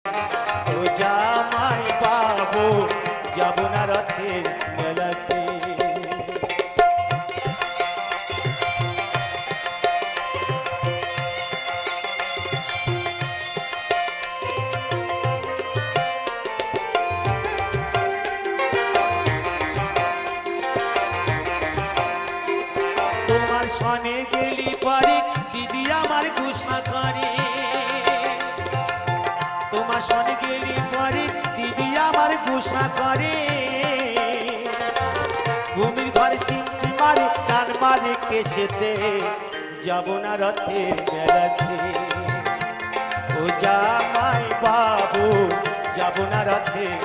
ও জামাই বাবু যাব না রথের মেলাতে। তোমার সনে গেলি পরে দিদি আমার গুসা করে, তোমার সনে গেলি পরে দিদি আমার গুসা করে, ভূমির ঘরে চিমটি মারে টান মারে কেসেতে, যাব না রথের মেলাতে। ও জামাই বাবু যাব না রথের